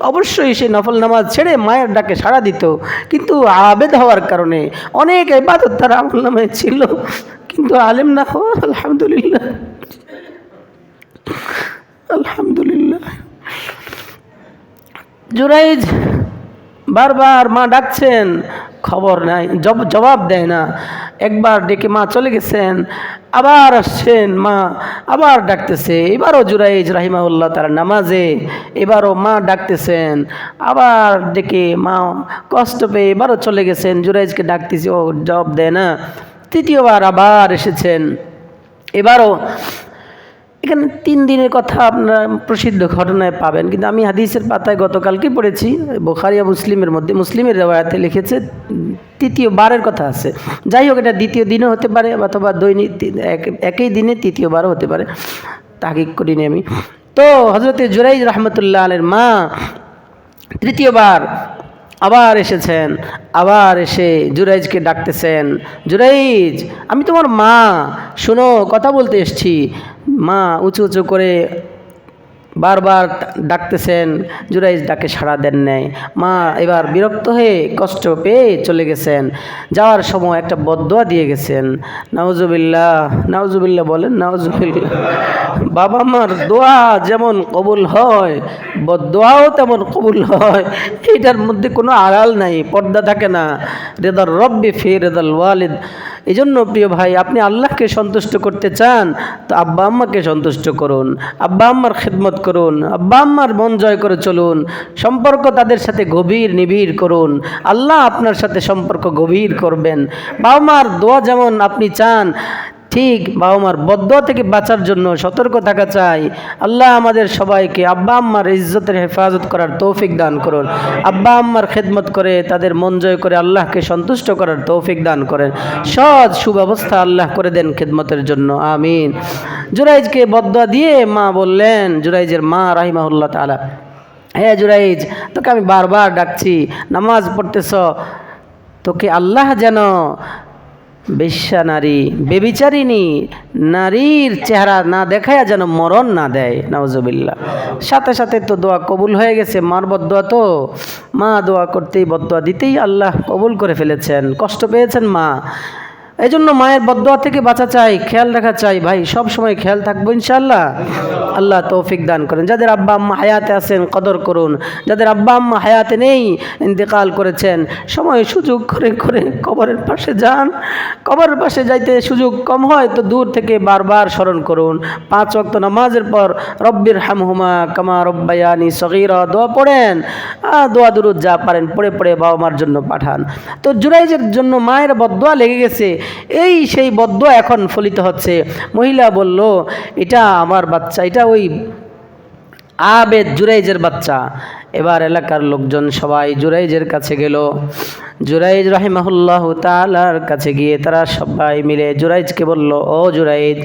অবশ্যই সে নফল নামাজ ছেড়ে মায়ের ডাকে সাড়া দিত, কিন্তু আবেদ হওয়ার কারণে অনেক ইবাদত তার আমল নামায় ছিল, কিন্তু আলেম না হওয়া। আলহামদুলিল্লাহ, আলহামদুলিল্লাহ। জুরাইজ বারবার মা ডাকছেন, খবর নাই, জবাব দেয় না। একবার ডেকে মা চলে গেছেন, আবার আসছেন, মা আবার ডাকতেছে। এবারও জুরাইজ রাহিমাহুল্লাহ তার নামাজে, এবারও মা ডাকতেছেন, আবার ডেকে মা কষ্ট পেয়ে এবারও চলে গেছেন। জুরাইজকে ডাকতেছি, ও জবাব দেয় না। তৃতীয়বার আবার এসেছেন, এবারও। এখানে 3 দিনের কথা আপনারা প্রসিদ্ধ ঘটনায় পাবেন, কিন্তু আমি হাদিসের পাতায় গতকালকে পড়েছি, বুখারী ও মুসলিমের মধ্যে, মুসলিমের রিওয়ায়াতে লিখেছে 3য়বারের কথা আছে। যাই হোক, এটা 2য় দিনও হতে পারে, অথবা দৈনিক একই দিনে 3য়বারও হতে পারে, তাহকিক করিনি আমি। তো হজরতে জুরাইজ রহমতুল্লাহ আলাইহির মা 3য়বার আবার এসেছেন, আবার এসে জুরাইজকে ডাকতেছেন, জুরাইজ আমি তোমার মা, শোনো কথা বলতে এসছি। মা উঁচু উঁচু করে বারবার ডাকতেছেন, জুরাইজ ডাকে সাড়া দেন নাই। মা এবার বিরক্ত হয়ে কষ্ট পেয়ে চলে গেছেন। যাওয়ার সময় একটা বদদোয়া দিয়ে গেছেন। নাউজুবিল্লাহ, নাউজুবিল্লাহ বলেন, নাউজুবিল্লাহ। বাবা মার দোয়া যেমন কবুল হয়, বদদোয়াও তেমন কবুল হয়। এটার মধ্যে কোনো আড়াল নাই, পর্দা থাকে না। রেদার রব্বি ফি রেদাল ওয়ালিদ। এই জন্য প্রিয় ভাই, আপনি আল্লাহকে সন্তুষ্ট করতে চান তো আব্বা আম্মাকে সন্তুষ্ট করুন, আব্বা আম্মার খেদমত করুন, আব্বা আম্মার মন জয় করে চলুন, সম্পর্ক তাদের সাথে গভীর নিবিড় করুন। আল্লাহ আপনার সাথে সম্পর্ক গভীর করবেন। বাবা মার দোয়া যেমন আপনি চান, ঠিক বাবা মার বদদোয়া থেকে বাঁচার জন্য সতর্ক থাকা চাই। আল্লাহ আমাদের সবাইকে আব্বা আম্মার ইজ্জতের হেফাজত করার তৌফিক দান করুন। আব্বা আম্মার খেদমত করে তাদের মন জয় করে আল্লাহকে সন্তুষ্ট করার তৌফিক দান করেন। সৎ সুব্যবস্থা আল্লাহ করে দেন খেদমতের জন্য, আমিন। জুরাইজকে বদদোয়া দিয়ে মা বললেন, জুরাইজের মা রাহিমাহুল্লাহ তাআলা, হ্যাঁ জুরাইজ, তোকে আমি বারবার ডাকছি, নামাজ পড়তেছ, তোকে আল্লাহ যেন বেশ্যা নারী, বেবিচারিণী নারীর চেহারা না দেখায়া যেন মরণ না দেয়। নাউজুবিল্লাহ। সাথে সাথে তো দোয়া কবুল হয়ে গেছে। মার বদদোয়া তো, মা দোয়া করতেই বদদোয়া দিতেই আল্লাহ কবুল করে ফেলেছেন। কষ্ট পেয়েছেন মা, এই জন্য মায়ের বদদোয়া থেকে বাঁচা চাই, খেয়াল রাখা চাই। ভাই সব সময় খেয়াল থাকবো ইনশাআল্লাহ। আল্লাহ তৌফিক দান করেন। যাদের আব্বা আম্মা হায়াতে আছেন কদর করুন, যাদের আব্বা আম্মা হায়াতে নেই, ইন্তেকাল করেছেন, সময় সুযোগ করে করে কবরের পাশে যান। কবরের পাশে যাইতে সুযোগ কম হয় তো দূর থেকে বারবার স্মরণ করুন। 5 ওয়াক্ত নামাজের পর রব্বির হামহুমা কামা রব্বায়ানি সগীরা দোয়া পড়েন। দোয়া দুরুদ যা পারেন পড়ে পড়ে বাবা মার জন্য পাঠান। তো জুরাইজের জন্য মায়ের বদদোয়া লেগে গেছে। এই সেই বদদোয়া এখন ফলিত হচ্ছে। মহিলা বলল, এটা আমার বাচ্চা, এটা ওই আবেদ জুরাইজের বাচ্চা। এবার এলাকার লোকজন সবাই জুরাইজের কাছে গেল। জুরাইজ রাহিমাহুল্লাহ তাআলার কাছে গিয়ে তারা সবাই মিলে জুরাইজকে বলল, ও জুরাইজ,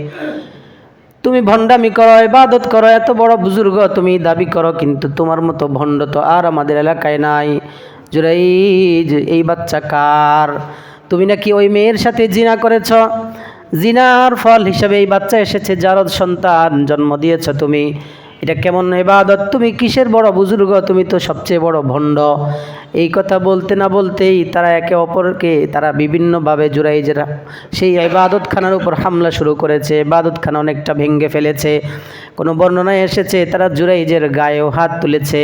তুমি ভণ্ডামি করো, ইবাদত করো, এত বড় বুজুর্গ তুমি দাবি করো, কিন্তু তোমার মতো ভণ্ড তো আর আমাদের এলাকায় নাই। জুরাইজ, এই বাচ্চা কার? তুমি নাকি ওই মেয়ের সাথে জিনা করেছ, জিনার ফল হিসেবে এই বাচ্চা এসেছে, যার সন্তান জন্ম দিয়েছ তুমি। এটা কেমন ইবাদত? তুমি কিসের বড় বুজুর্গ? তুমি তো সবচেয়ে বড় ভণ্ড। এই কথা বলতে না বলতেই তারা একে অপরকে তারা বিভিন্নভাবে জুরাইজের সেই ইবাদতখানার উপর হামলা শুরু করেছে। ইবাদতখানা অনেকটা ভেঙে ফেলেছে। কোনো বর্ণনায় এসেছে তারা জুরাইজের গায়েও হাত তুলেছে।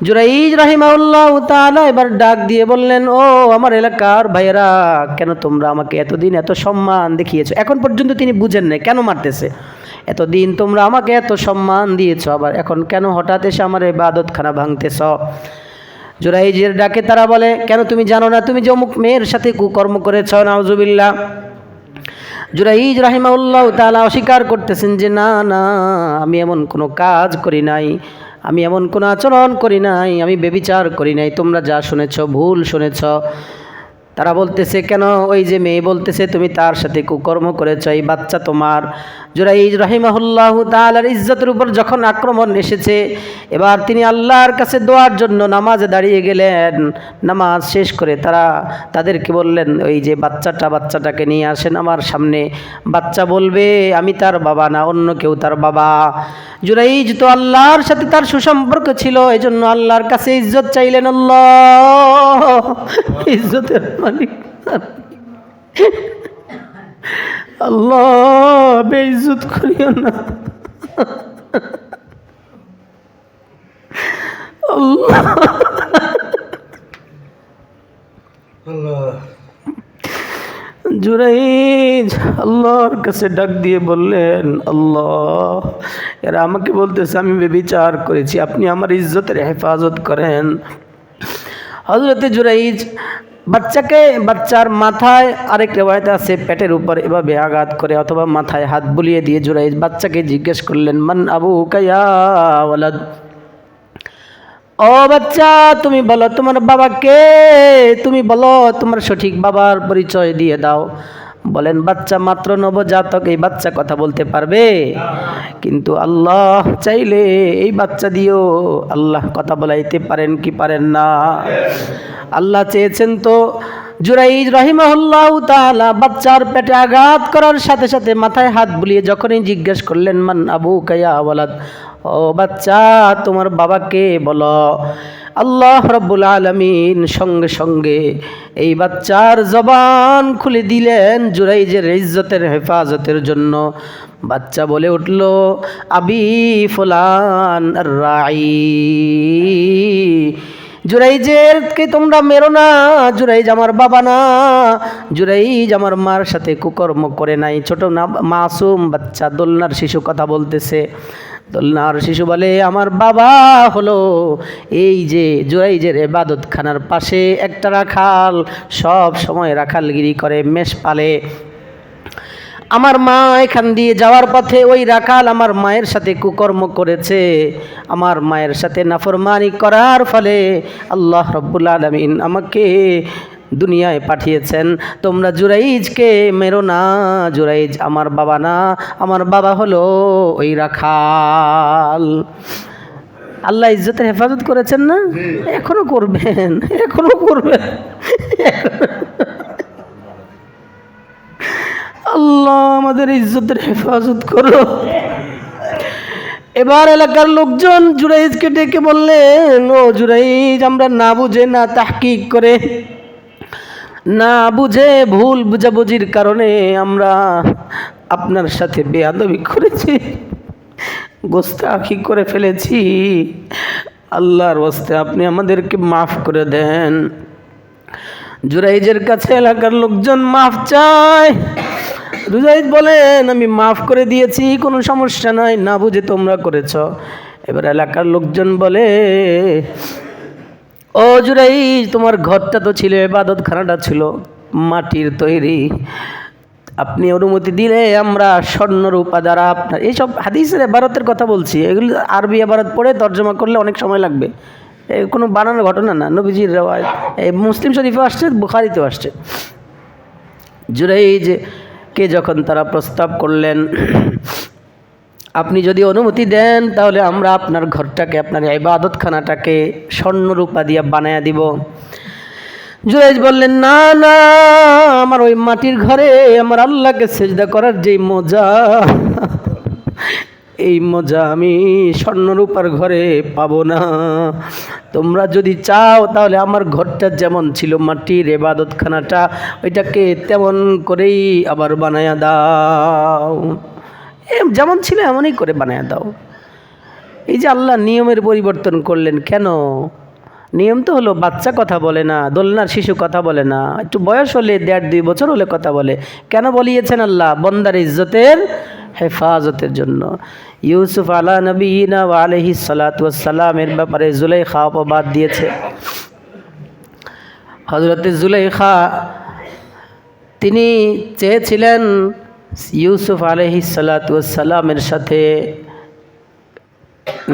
জুরাইজ রাহিমাহুল্লাহ তাআলা এবার ডাক দিয়ে বললেন, ও আমার এলাকার ভাইয়েরা, কেন তোমরা আমাকে এতদিন এত সম্মান দেখিয়েছো? এখন পর্যন্ত তিনি বুঝেন নাই কেন মারতেছে। এতদিন তোমরা আমাকে এত সম্মান দিয়েছ, আবার এখন কেন হঠাৎ এসে আমার ইবাদতখানা ভাঙতেছ? জুরাইজের ডাকে তারা বলে, কেন তুমি জানো না তুমি যে অমুক মেয়ের সাথে কুকর্ম করেছ? নাউজুবিল্লাহ। জুরাইজ রাহিমাহুল্লাহ তাআলা অস্বীকার করতেছেন যে না না, আমি এমন কোনো কাজ করি নাই, আমি এমন কোনো আচরণ করি নাই, আমি বেবিচার করি নাই, তোমরা যা শুনেছ ভুল শুনেছ। তারা বলতেছে, কেন? ওই যে মেয়ে বলতেছে তুমি তার সাথে কুকর্ম করেছ, এই বাচ্চা তোমার। জুরাইজ রাহিমাহুল্লাহ তাআলার ইজ্জতের উপর যখন আক্রমণ এসেছে, এবার তিনি আল্লাহর কাছে দোয়ার জন্য নামাজে দাঁড়িয়ে গেলেন। নামাজ শেষ করে তারা তাদেরকে বললেন, ওই যে বাচ্চাটাকে নিয়ে আসেন আমার সামনে। বাচ্চা বলবে আমি তার বাবা না, অন্য কেউ তার বাবা। জুরাইজ তো আল্লাহর সাথে তার সুসম্পর্ক ছিল, এই জন্য আল্লাহর কাছে ইজ্জত চাইলেন। আল্লাহ, ইজ্জতের মালিক আল্লাহ, বেইজ্জত করিও না আল্লাহ। জুরাইজ আল্লাহর কাছে ডাক দিয়ে বললেন, আল্লাহ, এরা আমাকে বলতেছে আমি বেবিচার করেছি, আপনি আমার ইজ্জতের হেফাজত করেন। হযরতে জুরাইজ বাচ্চার মাথায়, আরেক রিওয়ায়াতে আছে পেটের উপর এভাবে আঘাত করে অথবা মাথায় হাত বুলিয়ে দিয়ে জুরাইজ বাচ্চাকে জিজ্ঞেস করলেন, মান আবুকা ইয়া ওয়ালাদ, ও বাচ্চা তুমি বলো তোমার বাবা কে? তুমি বলো তোমার সঠিক বাবার পরিচয় দিয়ে দাও। বলেন, বাচ্চা মাত্র নবজাতক, এই বাচ্চা কথা বলতে পারবে? কিন্তু আল্লাহ চাইলে এই বাচ্চা দিয়েও আল্লাহ কথা বলাইতে পারেন কি পারেন না? আল্লাহ চেয়েছেন তো জুরাইজ রাহিমাহুল্লাহ তাআলা বাচ্চার পেটে আঘাত করার সাথে সাথে মাথায় হাত বুলিয়ে যখনই জিজ্ঞেস করলেন মান আবু কায়া ওয়ালাদ, ও বাচ্চা তোমার বাবাকে বলো। আল্লাহ রাব্বুল আলামিন সঙ্গে সঙ্গে এই বাচ্চার জবান খুলে দিলেন জুরাইজের ইজ্জতের হেফাজতের জন্য। বাচ্চা বলে উঠল, আবি ফুলান আর-রাই, জুরাইজকে তোমরা মেরো না, জুরাইজ আমার বাবা না, জুরাইজ আমার মার সাথে কুকর্ম করে নাই। ছোট না মাসুম বাচ্চা, দোলনার শিশু কথা বলতেছে। দোলনার শিশু বলে, আমার বাবা হলো এই যে জুরাইজের ইবাদতখানার পাশে একটা রাখাল, সব সময় রাখালগিরি করে, মেষ পালে। আমার মা এখান দিয়ে যাওয়ার পথে ওই রাখাল আমার মায়ের সাথে কুকর্ম করেছে। আমার মায়ের সাথে নাফরমানি করার ফলে আল্লাহ রাব্বুল আলামিন আমাকে দুনিয়ায় পাঠিয়েছেন। তোমরা জুরাইজকে মেরো না, জুরাইজ আমার বাবা না, আমার বাবা হলো ওই রাখাল। আল্লাহ ইজ্জতের হেফাজত করেছেন না? এখনো করবেন, এখনো করবেন। আল্লাহ আমাদের ইজ্জতের হেফাজত করো। এবার এলাকার লোকজন জুরাইজকে ডেকে বললেন, ও জুরাইজ, আমরা না বুঝে না তাহকিক করে, না বুঝে ভুল বুঝাবুঝির কারণে আমরা আপনার সাথে বেয়াদবি করেছি, গোস্তাখি করে ফেলেছি। আল্লাহর ওয়াস্তে আপনি আমাদেরকে মাফ করে দেন। জুরাইজের কাছে এলাকার লোকজন মাফ চায়। জুরাইজ বলেন, আমি মাফ করে দিয়েছি, কোনো সমস্যা নাই, না বুঝে তোমরা করেছ। এবার এলাকার লোকজন বলে, ও জুরাইজ, তোমার ঘরটা তো ছিল, ইবাদতখানাটা ছিল মাটির তৈরি, আপনি অনুমতি দিলে আমরা স্বর্ণরূপা দ্বারা আপনার, এইসব হাদিসের ইবারতের কথা বলছি, এগুলো আরবি ইবারত পড়ে তর্জমা করলে অনেক সময় লাগবে, কোনো বানানোর ঘটনা না, নবীজির রেওয়ায়েত। এই মুসলিম শরীফেও আসছে, বুখারীতেও আসছে। জুরাইজকে যখন তারা প্রস্তাব করলেন, আপনি যদি অনুমতি দেন তাহলে আমরা আপনার ঘরটাকে, আপনার ইবাদতখানাটাকে স্বর্ণরূপা দিয়ে বানায়া দিব। জুরাইজ বললেন, না না, আমার ওই মাটির ঘরে আমার আল্লাহকে সেজদা করার যেই মজা, এই মজা আমি স্বর্ণরূপার ঘরে পাবো না। তোমরা যদি চাও তাহলে আমার ঘরটা যেমন ছিল মাটির ইবাদতখানাটা, ওইটাকে তেমন করেই আবার বানায়া দাও, যেমন ছিল এমনই করে বানায়া দাও। এই যে আল্লাহ নিয়মের পরিবর্তন করলেন কেন? নিয়ম তো হলো বাচ্চা কথা বলে না, দোলনার শিশু কথা বলে না, একটু বয়স হলে 1.5-2 বছর হলে কথা বলে। কেন বলিয়েছেন আল্লাহ? বন্দার ইজ্জতের হেফাজতের জন্য। ইউসুফ আলা নবীনা ওয়া আলাইহিস সালাতু ওয়াস সালামের ব্যাপারে জুলাইখা অপবাদ দিয়েছে। হযরতে জুলাইখা তিনি চেয়েছিলেন ইউসুফ আলাইহিস সালাতু ওয়াস সালামের সাথে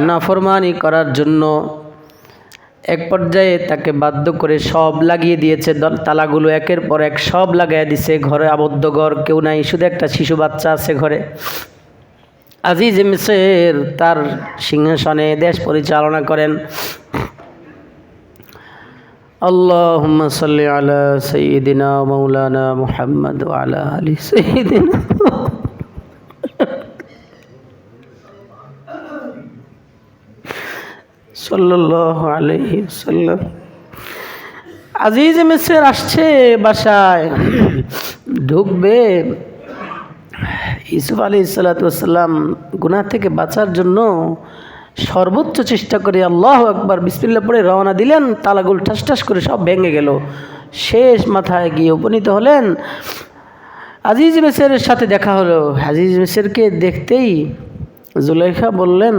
নাফরমানি করার জন্য। এক পর্যায়ে তাকে বাধ্য করে সব লাগিয়ে দিয়েছে, তালাগুলো একের পর এক সব লাগাই দিছে। ঘরে আবদ্ধ ঘর, কেউ নাই, শুধু একটা শিশু বাচ্চা আছে ঘরে। আজিজ মিসর তার সিংহাসনে দেশ পরিচালনা করেন। আল্লাহুম্মা সাল্লি আলা সাইয়্যিদিনা মাওলানা মুহাম্মদ ওয়া আলা আলি সাইয়্যিদিনা। সাল্লাল্লাহু আলাইহি ওয়াসাল্লাম। আজিজ মিসর আসছে বাসায়, ঢুকবে। ইউসুফ আলাইহিস সালাতু ওয়াস সালাম গুনাহ থেকে বাঁচার জন্য সর্বোচ্চ চেষ্টা করে আল্লাহু আকবার বিসমিল্লাহ পড়ে রওনা দিলেন। তালাগুলো ঠাস ঠাস করে সব ভেঙে গেল। শেষ মাথায় গিয়ে উপনীত হলেন, আজিজ মিসরের সাথে দেখা হলো। আজিজ মিসরকে দেখতেই জুলাইখা বললেন,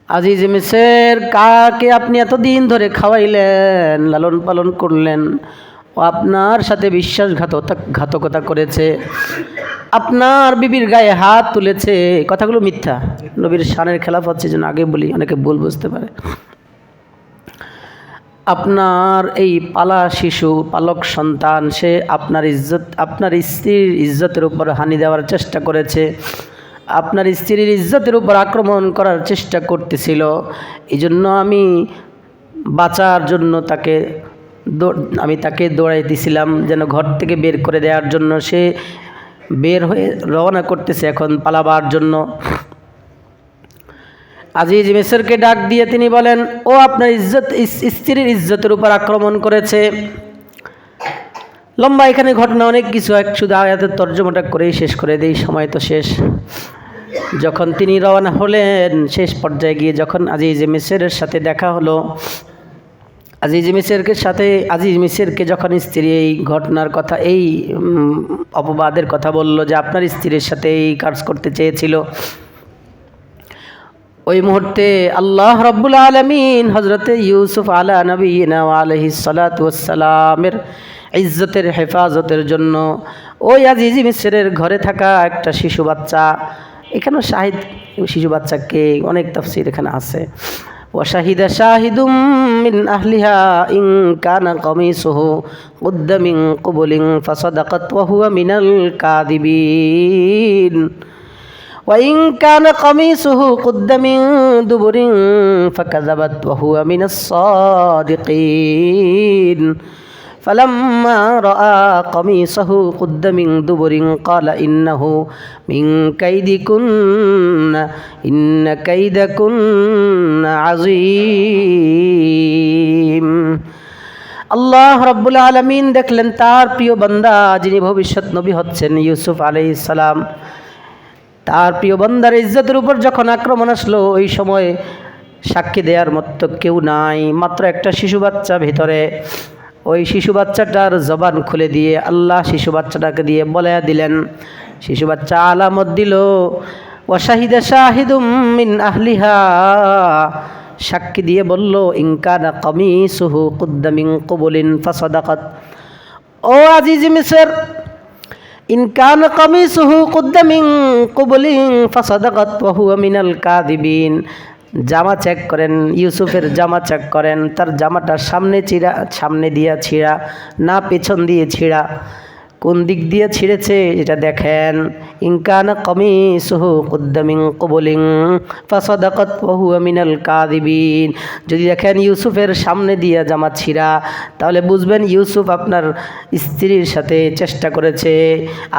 আজিজ মিসর, কাকে আপনি এতদিন ধরে খাওয়াইলেন, লালন পালন করলেন, ও আপনার সাথে বিশ্বাসঘাতকতা করেছে, আপনার বিবির গায়ে হাত তুলেছে। কথাগুলো মিথ্যা, নবীর শানের খেলাফ হচ্ছে, যেন আগে বলি, অনেকে ভুল বুঝতে পারে। আপনার এই পালা শিশু, পালক সন্তান, সে আপনার স্ত্রীর ইজ্জতের উপর হানি দেওয়ার চেষ্টা করেছে, আপনার স্ত্রীর ইজ্জতের উপর আক্রমণ করার চেষ্টা করতেছিল। এই জন্য আমি বাঁচার জন্য তাকে আমি তাকে দৌড়াইতেছিলাম যেন ঘর থেকে বের করে দেওয়ার জন্য। সে বের হয়ে রওনা করতেছে এখন পালাবার জন্য। আজিজ মিসরকে ডাক দিয়ে তিনি বলেন, ও আপনার স্ত্রীর ইজ্জতের উপর আক্রমণ করেছে। লম্বা এখানে ঘটনা অনেক কিছু, শুধু আয়াতের তর্জমাটা করেই শেষ করে দেই, সময় তো শেষ। যখন তিনি রওনা হলেন, শেষ পর্যায়ে গিয়ে যখন আজিজ মিসরের সাথে দেখা হলো, আজিজ মিসরকে যখন স্ত্রী এই ঘটনার কথা, এই অপবাদের কথা বলল যে আপনার স্ত্রীর সাথে এই কাজ করতে চেয়েছিল, ওই মুহূর্তে আল্লাহ রাব্বুল আলামিন হযরতে ইউসুফ আলা নবিয়িনা ওয়া আলাইহিস সালাতু ওয়াস সালামের ইজ্জতের হেফাজতের জন্য ওই আজিজ মিসরের ঘরে থাকা একটা শিশু বাচ্চা, এখানেও শাহিদ শিশু বাচ্চাকে অনেক তাফসীর এখানে আছে। وشهد شاهد من أهلها إن كان قميصه قد من قبل فصدقت وهو من الكاذبين وإن كان قميصه قد من دبر فكذبت وهو من الصادقين فلما رأى قميصه قد من دبر قال إنه من كيدكن إن كيدكن عظيم। আল্লাহ রাব্বুল আলামিন দেখলেন তার প্রিয় বান্দা যিনি ভবিষ্যৎ নবী হচ্ছেন ইউসুফ আলাইহিস সালাম, তার প্রিয় বান্দার ইজ্জতের উপর যখন আক্রমণ আসলো, ওই সময় সাক্ষী দেওয়ার মতো কেউ নাই, মাত্র একটা শিশু বাচ্চা ভিতরে। ওই শিশু বাচ্চাটার জবান খুলে দিয়ে আল্লাহ শিশু বাচ্চাটাকে দিয়ে বলে দিলেন, শিশু বাচ্চা আলামত দিল, ওয়াশাহিদা শাহিদুম মিন আহলিহা, সাক্ষী দিয়ে বলল, ইন কানা কামিসুহু কুদ্দা মিন কুবুলিন ফাসাদাকাত। ও আজিজ মিসর, ইন কানা কামিসুহু কুদ্দা মিন কুবুলিন ফাসাদাকাত ওয়া হুয়া মিনাল কাযিবিন। জামা চেক করেন, ইউসুফের জামা চেক করেন, তার জামাটা সামনে দিয়ে ছিঁড়া না পেছন দিয়ে ছিঁড়া, কোন দিক দিয়ে ছিঁড়েছে এটা দেখেন। ইনকানা কামিসুহু কুদ্দা মিন কুবুলিন ফাসাদাকাত ওয়া হুয়া মিনাল কাযিবিন। যদি দেখেন ইউসুফের সামনে দিয়ে জামা ছিঁড়া, তাহলে বুঝবেন ইউসুফ আপনার স্ত্রীর সাথে চেষ্টা করেছে,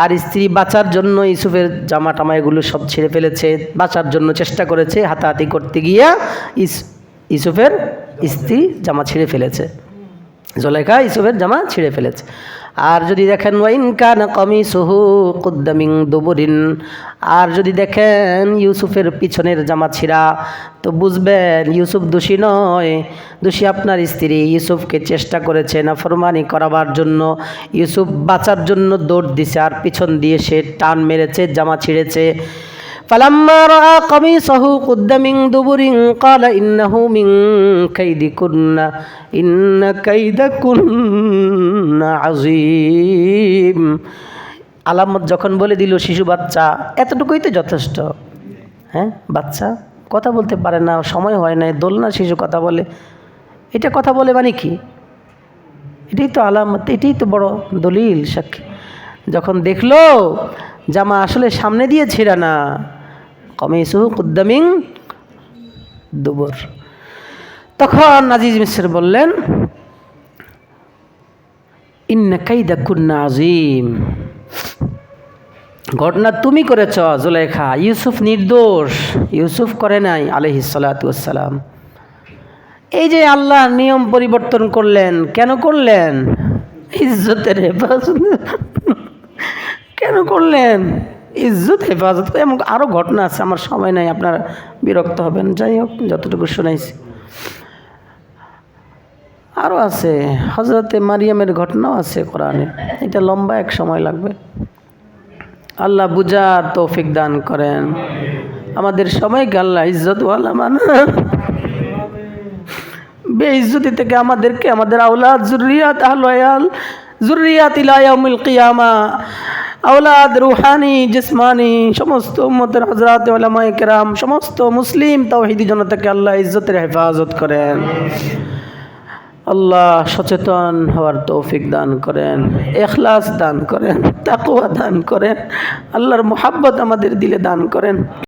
আর স্ত্রী বাঁচার জন্য ইউসুফের জামা টামা এগুলো সব ছিঁড়ে ফেলেছে, বাঁচার জন্য চেষ্টা করেছে, হাতাহাতি করতে গিয়া ইউসুফের স্ত্রী জামা ছিঁড়ে ফেলেছে, জুলাইখা ইউসুফের জামা ছিঁড়ে ফেলেছে। আর যদি দেখেন ওয়াইন কানা কামিসুহু কুদ্দা মিন দুবুরিন, আর যদি দেখেন ইউসুফের পিছনের জামা ছিঁড়া, তো বুঝবেন ইউসুফ দোষী নয়, দোষী আপনার স্ত্রী। ইউসুফকে চেষ্টা করেছে নাফরমানি করাবার জন্য, ইউসুফ বাঁচার জন্য দৌড় দিছে আর পিছন দিয়ে সে টান মেরেছে, জামা ছিঁড়েছে। فلما رأى قميصه قد من دبر قال إنه من كيدكن إن كيدكن عظيم। আলামত যখন বলে দিল শিশু বাচ্চা, এতটুকুই তো যথেষ্ট। হ্যাঁ, বাচ্চা কথা বলতে পারে না, সময় হয় না, দোলনা শিশু কথা বলে, এটা কথা বলে মানে কি? এটাই তো আলামত, এটাই তো বড় দলিল সাক্ষী। যখন দেখলো জামা আসলে সামনে দিয়ে ছিঁড়া না, কামিসুহু কুদ্দা মিন দুবুর, তখন আজিজ মিসর বললেন, ইন্না কাইদাকুন্না আযীম, ঘটনা তুমি করেছ জুলাইখা, ইউসুফ নির্দোষ, ইউসুফ করে নাই আলাইহিস সালাতু ওয়াস সালাম। এই যে আল্লাহ নিয়ম পরিবর্তন করলেন, কেন করলেন? ইজ্জতের হেফাজত কেন করলেন? ইজ্জত হেফাজত। এমন আরও ঘটনা আছে, আমার সময় নাই, আপনারা বিরক্ত হবেন, যাই হোক যতটুকু শুনাইছি। আরও আছে, হজরতে মারিয়ামের ঘটনাও আছে কোরআনে, এটা লম্বা এক সময় লাগবে। আল্লাহ বুঝার তৌফিক দান করেন আমাদের সবাইকে, আল্লাহ ইজ্জতওয়ালা বানান, বেইজ্জতি থেকে আমাদেরকে, আমাদের আওলাদ যুররিয়াত আহলে আয়াল যুররিয়াত ইলা ইয়াউমিল কিয়ামা, আওলাদ রুহানি জিসমানি সমস্ত উম্মতের হযরত উলামায়ে কেরাম, সমস্ত মুসলিম তাওহীদি জনতাকে আল্লাহ ইজ্জতের হেফাজত করেন। আল্লাহ সচেতন হওয়ার তৌফিক দান করেন, ইখলাস দান করেন, তাকওয়া দান করেন, আল্লাহর মুহাব্বত আমাদের দিলে দান করেন।